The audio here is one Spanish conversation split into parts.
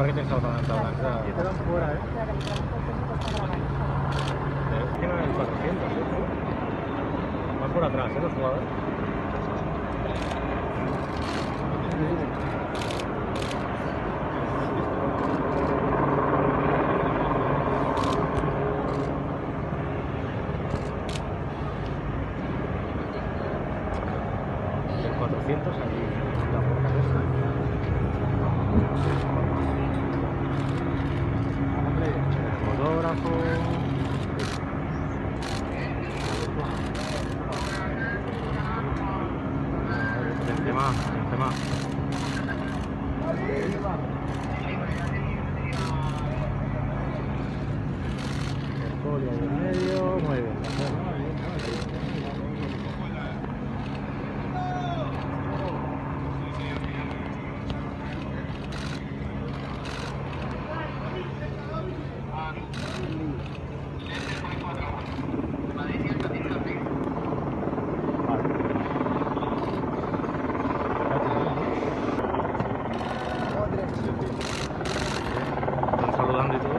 ¿Para qué tienes auto adelantado? Y te dan fuera, ¿eh? Tienen el 400, ¿eh? Van por atrás, ¿eh? Los jugadores. El 400 allí en la puerta esta. Fotógrafo. Benzema. El poli ahí en medio, muy bien. Están saludando y todo.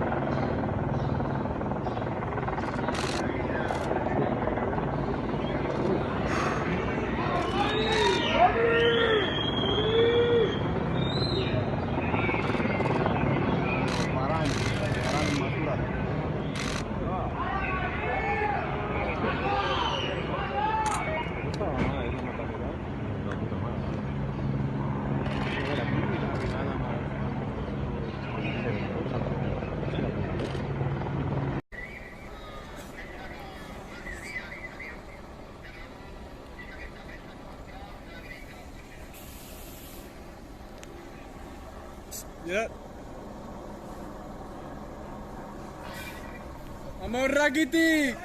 Ya. ¡Vamos, Rakitic!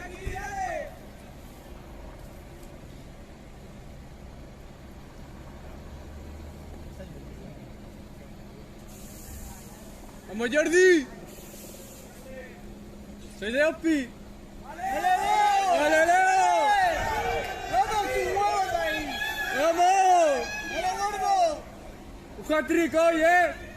¡Vamos, Jordi! ¡Soy de Ospi! ¡Vale, Leo! ¡Vamos, tus huevos ahí! ¡Vamos! ¡Dale, gordo! ¡Un hat-trick hoy, eh!